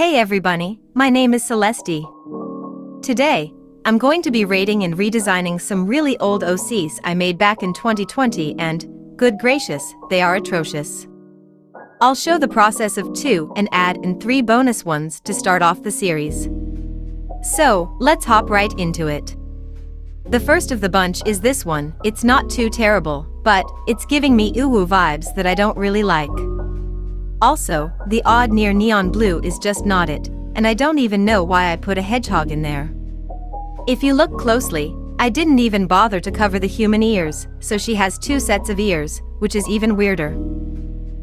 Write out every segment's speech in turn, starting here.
Hey everybody, my name is Celeste. Today, I'm going to be rating and redesigning some really old OCs I made back in 2020 and, good gracious, they are atrocious. I'll show the process of 2 and add in 3 bonus ones to start off the series. So, let's hop right into it. The first of the bunch is this one. It's not too terrible, but it's giving me uwu vibes that I don't really like. Also, the odd near neon blue is just not it, and I don't even know why I put a hedgehog in there. If you look closely, I didn't even bother to cover the human ears, so she has 2 sets of ears, which is even weirder.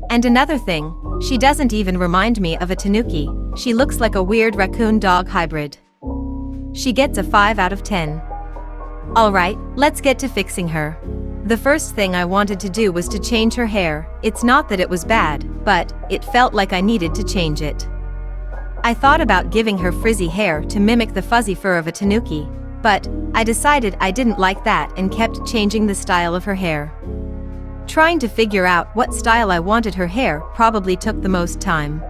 And another thing, she doesn't even remind me of a tanuki, she looks like a weird raccoon-dog hybrid. She gets a 5 out of 10. Alright, let's get to fixing her. The first thing I wanted to do was to change her hair. It's not that it was bad, but it felt like I needed to change it. I thought about giving her frizzy hair to mimic the fuzzy fur of a tanuki, but I decided I didn't like that and kept changing the style of her hair. Trying to figure out what style I wanted her hair probably took the most time.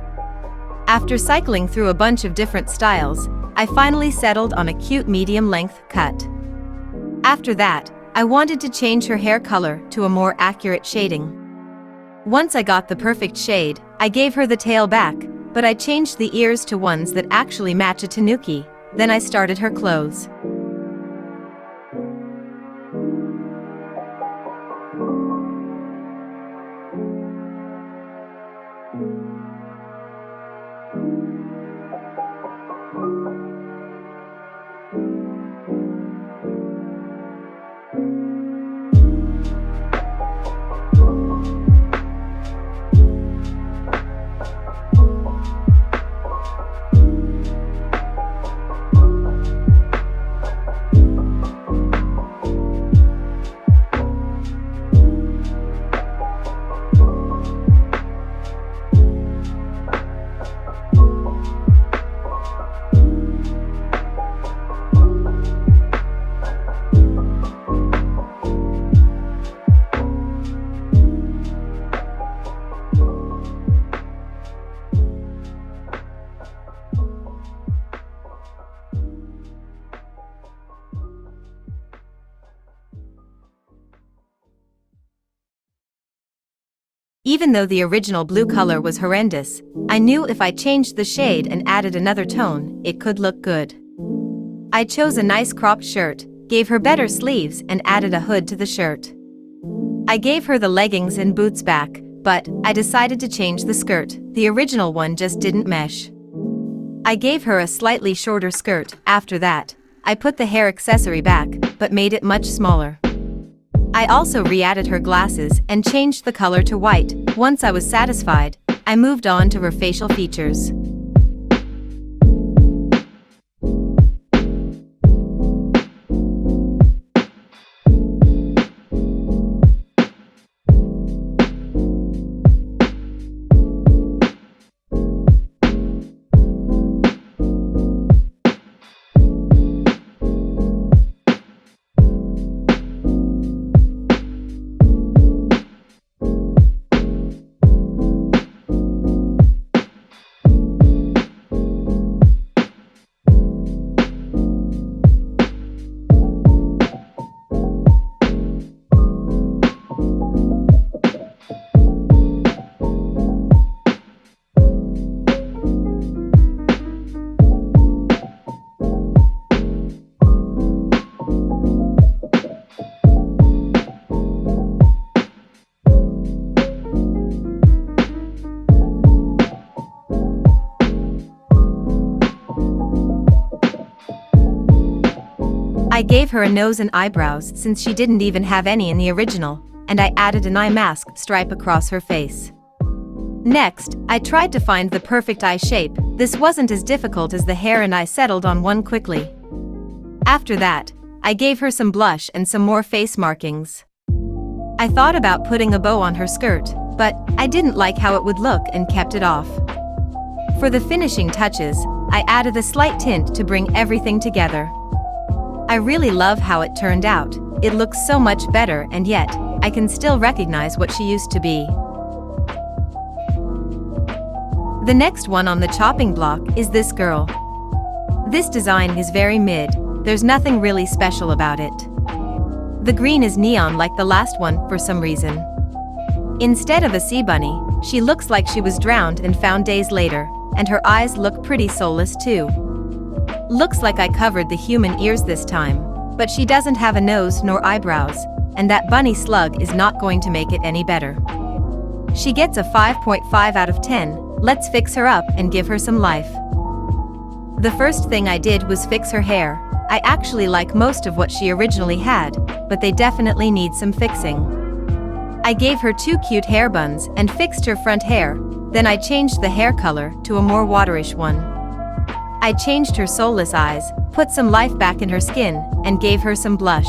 After cycling through a bunch of different styles, I finally settled on a cute medium-length cut. After that, I wanted to change her hair color to a more accurate shading. Once I got the perfect shade, I gave her the tail back, but I changed the ears to ones that actually match a tanuki. Then I started her clothes. Even though the original blue color was horrendous, I knew if I changed the shade and added another tone, it could look good. I chose a nice cropped shirt, gave her better sleeves and added a hood to the shirt. I gave her the leggings and boots back, but I decided to change the skirt, the original one just didn't mesh. I gave her a slightly shorter skirt. After that, I put the hair accessory back, but made it much smaller. I also re-added her glasses and changed the color to white. Once I was satisfied, I moved on to her facial features. I gave her a nose and eyebrows since she didn't even have any in the original, and I added an eye mask stripe across her face. Next, I tried to find the perfect eye shape. This wasn't as difficult as the hair and I settled on one quickly. After that, I gave her some blush and some more face markings. I thought about putting a bow on her skirt, but I didn't like how it would look and kept it off. For the finishing touches, I added a slight tint to bring everything together. I really love how it turned out. It looks so much better, and yet, I can still recognize what she used to be. The next one on the chopping block is this girl. This design is very mid, there's nothing really special about it. The green is neon like the last one for some reason. Instead of a sea bunny, she looks like she was drowned and found days later, and her eyes look pretty soulless too. Looks like I covered the human ears this time, but she doesn't have a nose nor eyebrows, and that bunny slug is not going to make it any better. She gets a 5.5 out of 10, let's fix her up and give her some life. The first thing I did was fix her hair. I actually like most of what she originally had, but they definitely need some fixing. I gave her 2 cute hair buns and fixed her front hair, then I changed the hair color to a more waterish one. I changed her soulless eyes, put some life back in her skin, and gave her some blush.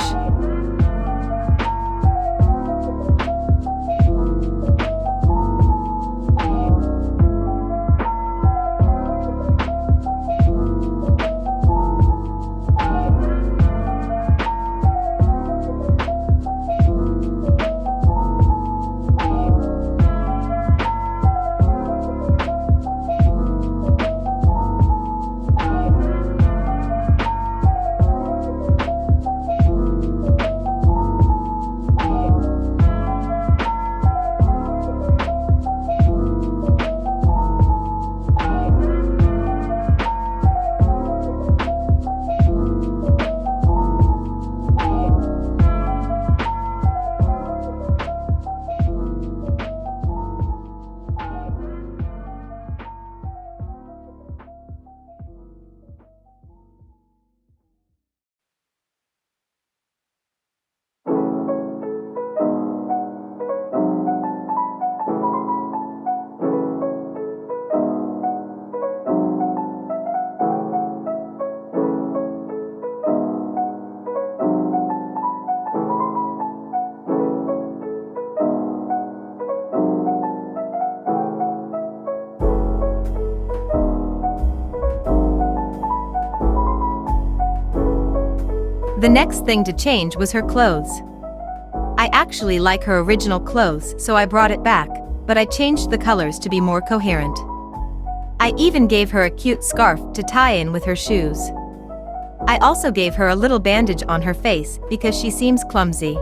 The next thing to change was her clothes. I actually like her original clothes, so I brought it back, but I changed the colors to be more coherent. I even gave her a cute scarf to tie in with her shoes. I also gave her a little bandage on her face because she seems clumsy.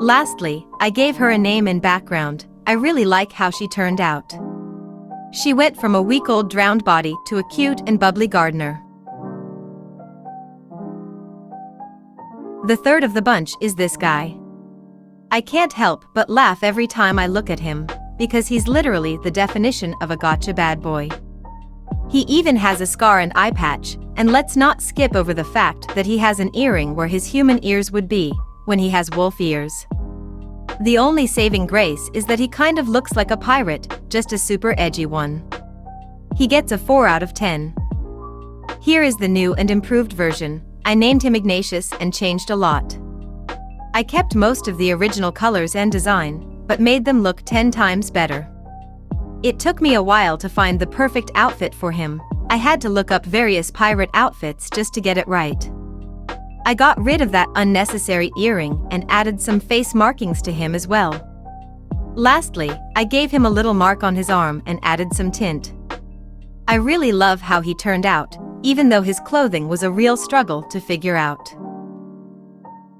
Lastly, I gave her a name and background. I really like how she turned out. She went from a week-old drowned body to a cute and bubbly gardener. The third of the bunch is this guy. I can't help but laugh every time I look at him, because he's literally the definition of a gacha bad boy. He even has a scar and eye patch, and let's not skip over the fact that he has an earring where his human ears would be, when he has wolf ears. The only saving grace is that he kind of looks like a pirate, just a super edgy one. He gets a 4 out of 10. Here is the new and improved version. I named him Ignatius and changed a lot. I kept most of the original colors and design, but made them look 10 times better. It took me a while to find the perfect outfit for him. I had to look up various pirate outfits just to get it right. I got rid of that unnecessary earring and added some face markings to him as well. Lastly, I gave him a little mark on his arm and added some tint. I really love how he turned out, even though his clothing was a real struggle to figure out.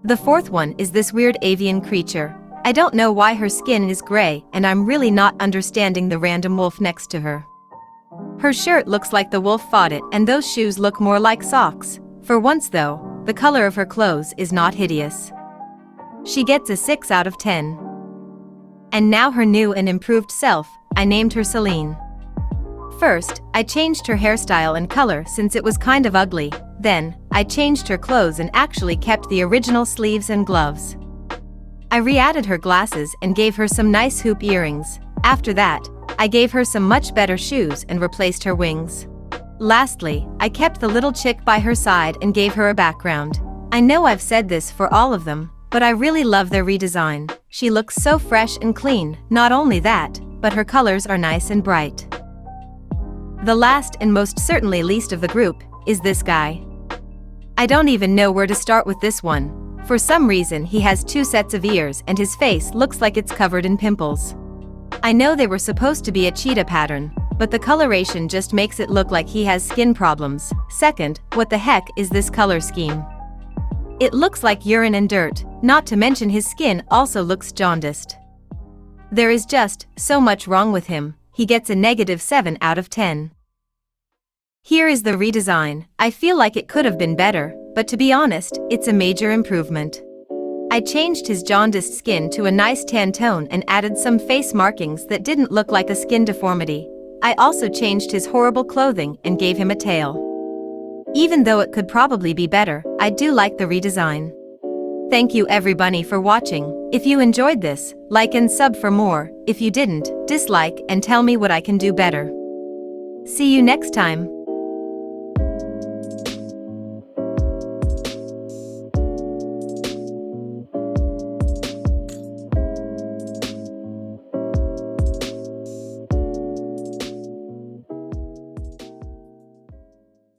The fourth one is this weird avian creature. I don't know why her skin is gray, and I'm really not understanding the random wolf next to her. Her shirt looks like the wolf fought it, and those shoes look more like socks. For once though, the color of her clothes is not hideous. She gets a 6 out of 10. And now her new and improved self, I named her Celine. First, I changed her hairstyle and color since it was kind of ugly. Then, I changed her clothes and actually kept the original sleeves and gloves. I re-added her glasses and gave her some nice hoop earrings. After that, I gave her some much better shoes and replaced her wings. Lastly, I kept the little chick by her side and gave her a background. I know I've said this for all of them, but I really love their redesign. She looks so fresh and clean. Not only that, but her colors are nice and bright. The last and most certainly least of the group is this guy. I don't even know where to start with this one. For some reason he has 2 sets of ears and his face looks like it's covered in pimples. I know they were supposed to be a cheetah pattern, but the coloration just makes it look like he has skin problems. Second, what the heck is this color scheme? It looks like urine and dirt, not to mention his skin also looks jaundiced. There is just so much wrong with him. He gets a -7 out of 10. Here is the redesign. I feel like it could have been better, but to be honest, it's a major improvement. I changed his jaundiced skin to a nice tan tone and added some face markings that didn't look like a skin deformity. I also changed his horrible clothing and gave him a tail. Even though it could probably be better, I do like the redesign. Thank you everybody for watching. If you enjoyed this, like and sub for more. If you didn't, dislike and tell me what I can do better. See you next time.